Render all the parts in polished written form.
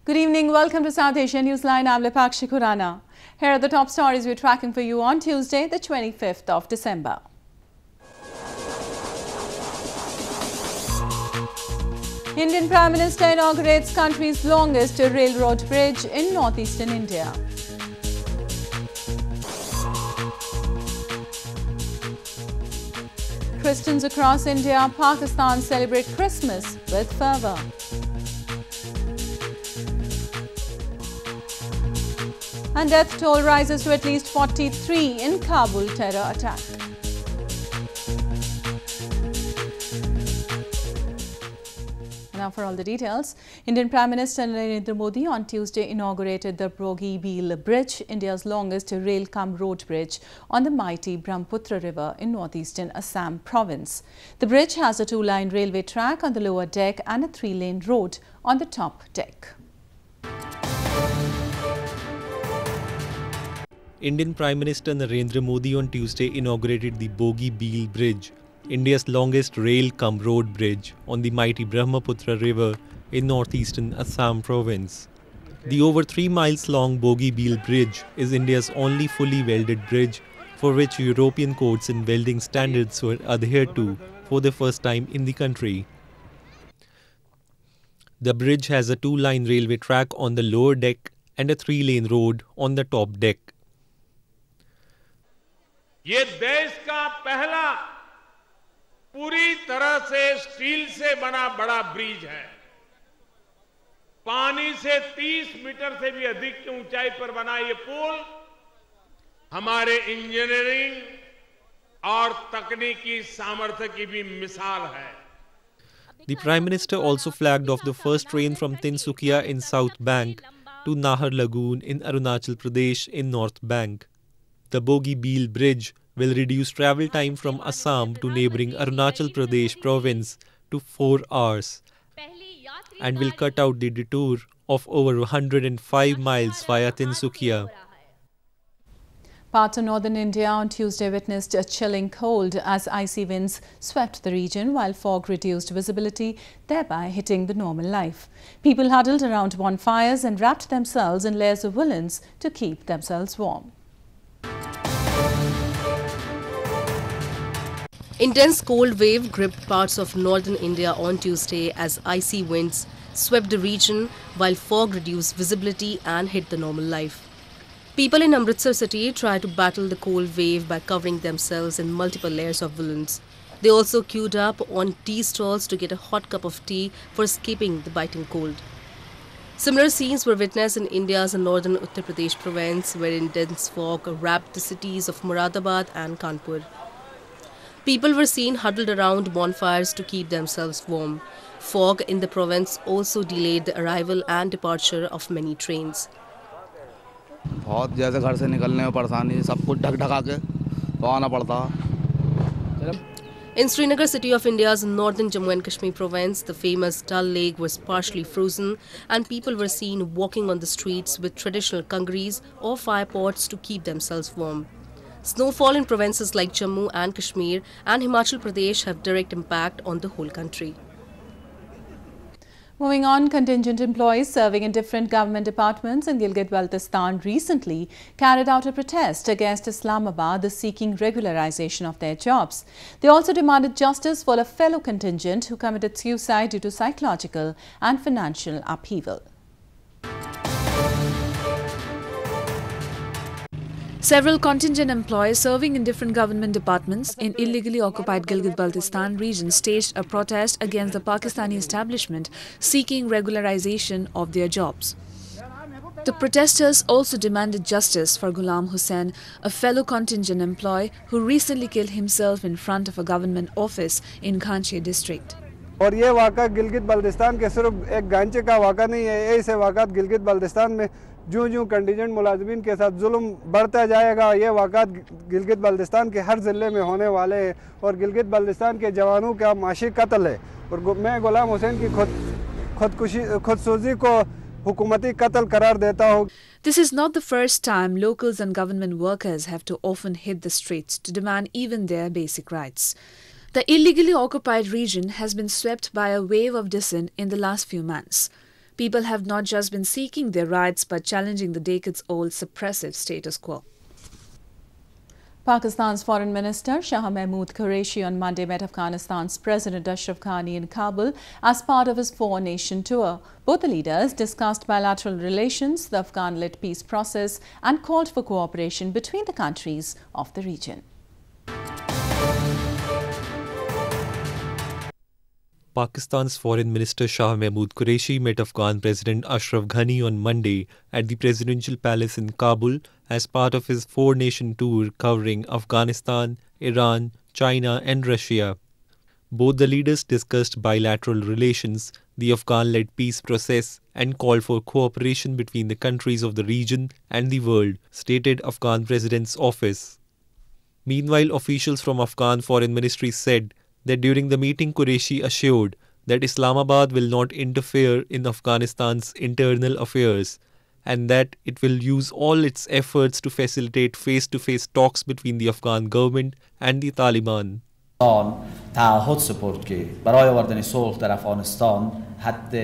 Good evening. Welcome to South Asia Newsline. I'm Lipakshi Khurana. Here are the top stories we're tracking for you on Tuesday, the 25th of December. Indian Prime Minister inaugurates country's longest railroad bridge in northeastern India. Christians across India, Pakistan celebrate Christmas with fervor. And death toll rises to at least 43 in Kabul terror attack. Now for all the details, Indian Prime Minister Narendra Modi on Tuesday inaugurated the Bogie-Beal Bridge, India's longest rail-cum-road bridge on the mighty Brahmaputra River in northeastern Assam province. The bridge has a two-line railway track on the lower deck and a three-lane road on the top deck. Indian Prime Minister Narendra Modi on Tuesday inaugurated the Bogie-Beal Bridge, India's longest rail-cum-road bridge on the mighty Brahmaputra River in northeastern Assam province. The over 3 miles long Bogie-Beal Bridge is India's only fully welded bridge for which European codes and welding standards were adhered to for the first time in the country. The bridge has a two-line railway track on the lower deck and a three-lane road on the top deck. ये देश का पहला पूरी तरह से steel से बना बड़ा ब्रिज है। पानी से 30 मीटर से भी अधिक की ऊंचाई पर बना ये पुल हमारे इंजीनियरिंग और तकनीकी सामर्थ्य की भी मिसाल है। The Prime Minister also flagged off the first train from Tinsukia in South Bank to Nahar Lagoon in Arunachal Pradesh in North Bank. The Bogie-Beal Bridge will reduce travel time from Assam to neighbouring Arunachal Pradesh province to 4 hours and will cut out the detour of over 105 miles via Tinsukia. Parts of northern India on Tuesday witnessed a chilling cold as icy winds swept the region while fog reduced visibility, thereby hitting the normal life. People huddled around bonfires and wrapped themselves in layers of woolens to keep themselves warm. Intense cold wave gripped parts of northern India on Tuesday as icy winds swept the region while fog reduced visibility and hit the normal life. People in Amritsar city tried to battle the cold wave by covering themselves in multiple layers of woolens. They also queued up on tea stalls to get a hot cup of tea for escaping the biting cold. Similar scenes were witnessed in India's northern Uttar Pradesh province, where intense fog wrapped the cities of Moradabad and Kanpur. People were seen huddled around bonfires to keep themselves warm. Fog in the province also delayed the arrival and departure of many trains. बहुत जैसे घर से निकलने में परेशानी सब कुछ ढक-ढका के तो आना पड़ता। In Srinagar city of India's northern Jammu and Kashmir province, the famous Dal Lake was partially frozen and people were seen walking on the streets with traditional kangris or fire pots to keep themselves warm. Snowfall in provinces like Jammu and Kashmir and Himachal Pradesh have direct impact on the whole country. Moving on, contingent employees serving in different government departments in Gilgit-Baltistan recently carried out a protest against Islamabad seeking regularization of their jobs. They also demanded justice for a fellow contingent who committed suicide due to psychological and financial upheaval. Several contingent employees serving in different government departments in illegally occupied Gilgit-Baltistan region staged a protest against the Pakistani establishment seeking regularization of their jobs. The protesters also demanded justice for Ghulam Hussain, a fellow contingent employee who recently killed himself in front of a government office in Ghanche district. और ये वाक़ा गिलगित बल्तिस्तान के सिर्फ एक गांचे का वाक़ा नहीं है, ऐसे वाक़ात गिलगित बल्तिस्तान में जो कंटीजेंट मुलाजिमीन के साथ जुल्म बढ़ता जाएगा, ये वाक़ात गिलगित बल्तिस्तान के हर ज़िले में होने वाले हैं और गिलगित बल्तिस्तान के जवानों का माशी कत्ल है और मैं गुलाम हुसैन की खुदसूजी को हुकूमती कत्ल करार देता हूँ. This is not the first time locals and government workers have to often hit the streets to demand even their basic rights. The illegally occupied region has been swept by a wave of dissent in the last few months. People have not just been seeking their rights but challenging the decades-old suppressive status quo. Pakistan's Foreign Minister Shah Mahmood Qureshi on Monday met Afghanistan's President Ashraf Ghani in Kabul as part of his four-nation tour. Both the leaders discussed bilateral relations, the Afghan-led peace process, and called for cooperation between the countries of the region. Pakistan's Foreign Minister Shah Mahmood Qureshi met Afghan President Ashraf Ghani on Monday at the Presidential Palace in Kabul as part of his four-nation tour covering Afghanistan, Iran, China and Russia. Both the leaders discussed bilateral relations, the Afghan-led peace process and called for cooperation between the countries of the region and the world, stated Afghan President's office. Meanwhile, officials from Afghan Foreign Ministry said that during the meeting Qureshi assured that Islamabad will not interfere in Afghanistan's internal affairs and that it will use all its efforts to facilitate face-to-face talks between the Afghan government and the Taliban. تعهد سپرد که برای آوردن صلح در افغانستان حد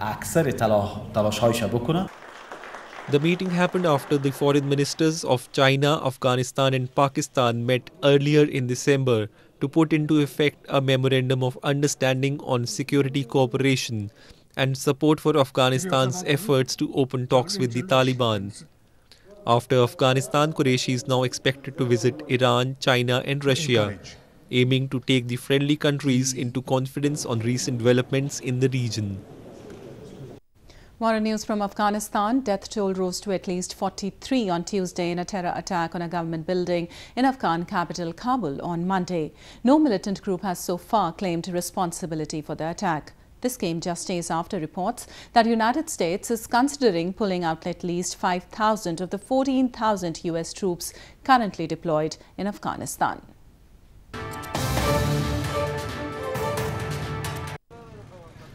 اکثر تلاش‌هایش بکنه. The meeting happened after the foreign ministers of China, Afghanistan and Pakistan met earlier in December to put into effect a memorandum of understanding on security cooperation and support for Afghanistan's efforts to open talks with the Taliban. After Afghanistan, Qureshi is now expected to visit Iran, China and Russia, aiming to take the friendly countries into confidence on recent developments in the region. More news from Afghanistan. Death toll rose to at least 43 on Tuesday in a terror attack on a government building in Afghan capital Kabul on Monday. No militant group has so far claimed responsibility for the attack. This came just days after reports that the United States is considering pulling out at least 5,000 of the 14,000 US troops currently deployed in Afghanistan.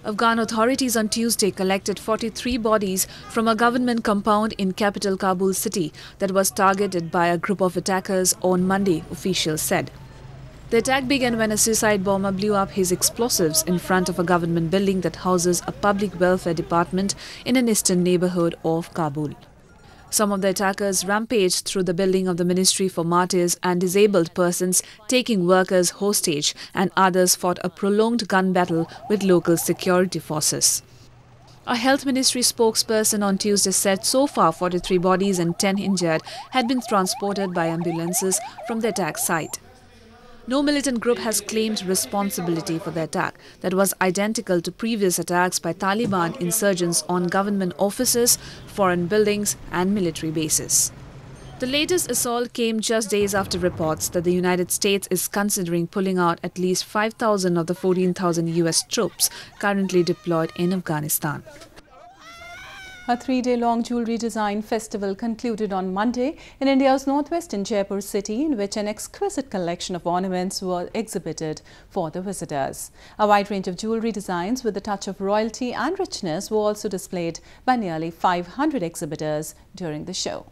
Afghan authorities on Tuesday collected 43 bodies from a government compound in capital Kabul city that was targeted by a group of attackers on Monday, officials said. The attack began when a suicide bomber blew up his explosives in front of a government building that houses a public welfare department in an eastern neighborhood of Kabul. Some of the attackers rampaged through the building of the Ministry for Martyrs and Disabled Persons, taking workers hostage, and others fought a prolonged gun battle with local security forces. A health ministry spokesperson on Tuesday said so far 43 bodies and 10 injured had been transported by ambulances from the attack site. No militant group has claimed responsibility for the attack that was identical to previous attacks by Taliban insurgents on government offices, foreign buildings and military bases. The latest assault came just days after reports that the United States is considering pulling out at least 5,000 of the 14,000 US troops currently deployed in Afghanistan. A three-day-long jewellery design festival concluded on Monday in India's northwestern Jaipur city, in which an exquisite collection of ornaments were exhibited for the visitors. A wide range of jewellery designs with a touch of royalty and richness were also displayed by nearly 500 exhibitors during the show.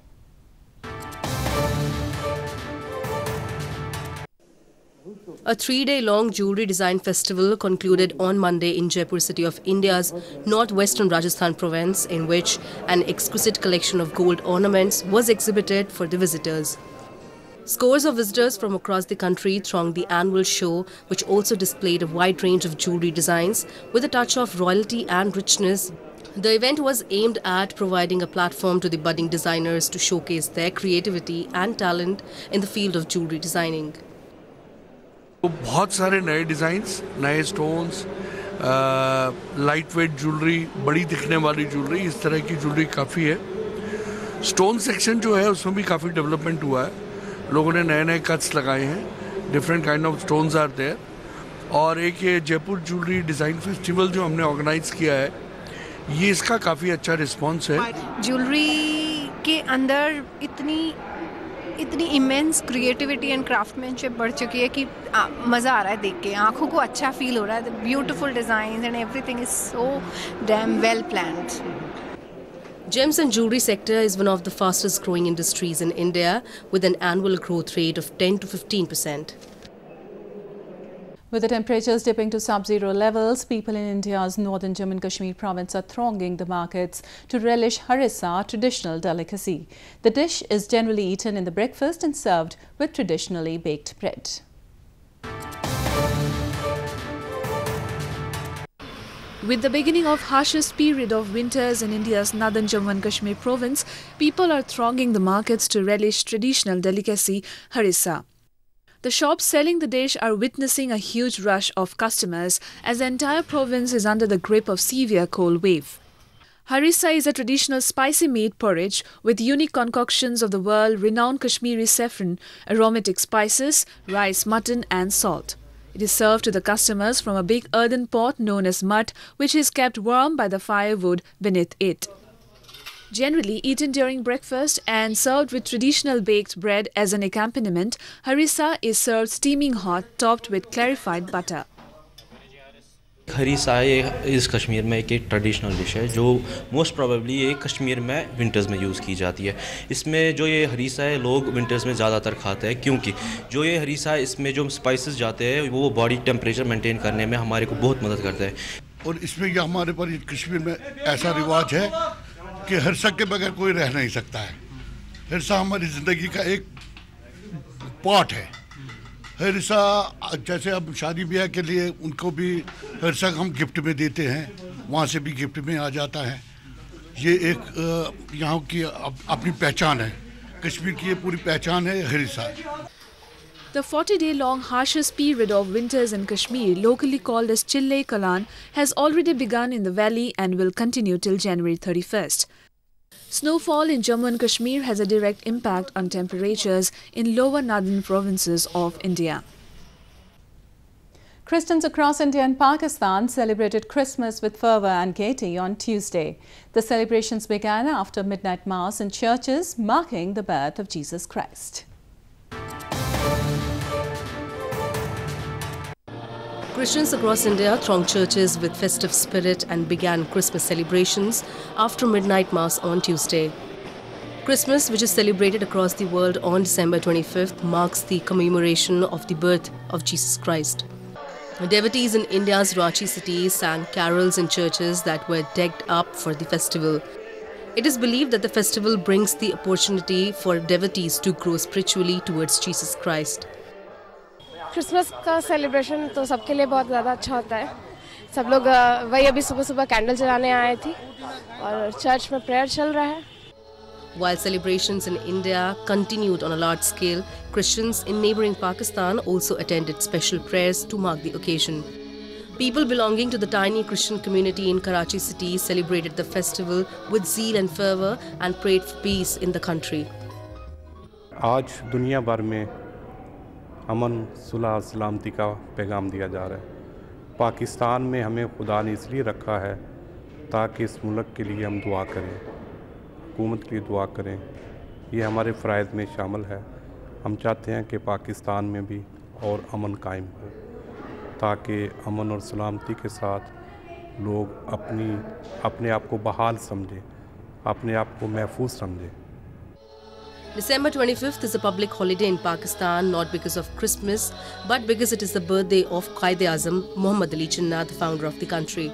A three-day-long jewellery design festival concluded on Monday in Jaipur city of India's northwestern Rajasthan province, in which an exquisite collection of gold ornaments was exhibited for the visitors. Scores of visitors from across the country thronged the annual show, which also displayed a wide range of jewellery designs with a touch of royalty and richness. The event was aimed at providing a platform to the budding designers to showcase their creativity and talent in the field of jewellery designing. बहुत सारे नए designs, नए stones, light weight jewellery, बड़ी दिखने वाली jewellery, इस तरह की ज्वेलरी काफ़ी है. स्टोन सेक्शन जो है उसमें भी काफ़ी डेवलपमेंट हुआ है. लोगों ने नए नए कट्स लगाए हैं. Different kind of stones are there. और एक ये जयपुर ज्वेलरी डिज़ाइन फेस्टिवल जो हमने ऑर्गेनाइज किया है, ये इसका काफ़ी अच्छा रिस्पॉन्स है. ज्वेलरी के अंदर इतनी इमेंस क्रिएटिविटी एंड क्राफ्टमैनशिप बढ़ चुकी है कि मज़ा आ रहा है देख के, आँखों को अच्छा फील हो रहा है. Beautiful design and everything is so damn well planned. Gems and jewellery sector is one of the fastest growing industries in India, with an annual growth rate of 10 to 15%. With the temperatures dipping to sub-zero levels, people in India's northern Jammu and Kashmir province are thronging the markets to relish Harissa, a traditional delicacy. The dish is generally eaten in the breakfast and served with traditionally baked bread. With the beginning of harshest period of winters in India's northern Jammu and Kashmir province, people are thronging the markets to relish traditional delicacy Harissa. The shops selling the dish are witnessing a huge rush of customers as the entire province is under the grip of severe cold wave. Harissa is a traditional spicy meat porridge with unique concoctions of the world-renowned Kashmiri saffron, aromatic spices, rice, mutton and salt. It is served to the customers from a big earthen pot known as mud, which is kept warm by the firewood beneath it. Generally eaten during breakfast and served with traditional baked bread as an accompaniment, Harissa is served steaming hot, topped with clarified butter. Harees इस कश्मीर में एक traditional dish है जो most probably ये कश्मीर में winters में use की जाती है। इसमें जो ये हरीसा है लोग विंटर्स में ज़्यादातर खाते हैं क्योंकि जो ये हरीसा है इसमें जो स्पाइसेस जाते हैं वो बॉडी टेम्परेचर मेंटेन करने में हमारे को बहुत मदद करता है। और इसमें यह हमारे पर कश्मीर में ऐसा रिवाज है कि हरीसा के बगैर कोई रह नहीं सकता है। हरीसा हमारी ज़िंदगी का एक पार्ट है। हरीसा जैसे अब शादी ब्याह के लिए उनको भी हरीसा हम गिफ्ट में देते हैं, वहाँ से भी गिफ्ट में आ जाता है। ये एक यहाँ की अपनी पहचान है, कश्मीर की ये पूरी पहचान है harees. The 40-day-long harshest period of winters in Kashmir, locally called as Chille Kalan, has already begun in the valley and will continue till January 31st. Snowfall in Jammu and Kashmir has a direct impact on temperatures in lower northern provinces of India. Christians across India and Pakistan celebrated Christmas with fervor and gaiety on Tuesday. The celebrations began after midnight mass in churches marking the birth of Jesus Christ. Christians across India thronged churches with festive spirit and began Christmas celebrations after midnight mass on Tuesday. Christmas, which is celebrated across the world on December 25th, marks the commemoration of the birth of Jesus Christ. Devotees in India's Ranchi city sang carols in churches that were decked up for the festival. It is believed that the festival brings the opportunity for devotees to grow spiritually towards Jesus Christ. Christmas का celebration तो सबके लिए बहुत ज़्यादा अच्छा होता है। सब लोग वही अभी सुबह सुबह कैंडल जलाने आए थे और चर्च में प्रेयर चल रहा है। While celebrations in India continued on a large scale, Christians in neighbouring Pakistan also attended special prayers to mark the occasion. People belonging to the tiny Christian community in Karachi city celebrated the festival with zeal and fervor and prayed for peace in the country. आज दुनिया भर में अमन सुलह सलामती का पैगाम दिया जा रहा है। पाकिस्तान में हमें खुदा ने इसलिए रखा है ताकि इस मुल्क के लिए हम दुआ करें, हुकूमत के लिए दुआ करें। ये हमारे फ़राइज़ में शामिल है। हम चाहते हैं कि पाकिस्तान में भी और अमन कायम हो ताकि अमन और सलामती के साथ लोग अपने आप को बहाल समझें, अपने आप को महफूज समझें। December 25th is a public holiday in Pakistan, not because of Christmas, but because it is the birthday of Quaid-e-Azam Muhammad Ali Jinnah, the founder of the country.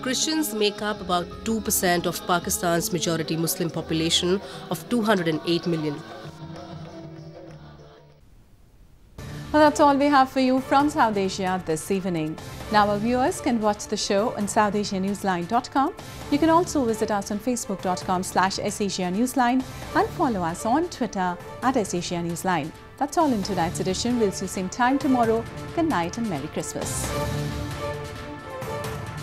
Christians make up about 2% of Pakistan's majority Muslim population of 208 million. Well, that's all we have for you from South Asia this evening. Now our viewers can watch the show on southasianewsline.com. You can also visit us on facebook.com/SAsiaNewsline and follow us on Twitter @SAsiaNewsline. That's all in tonight's edition. We'll see you same time tomorrow. Good night and Merry Christmas.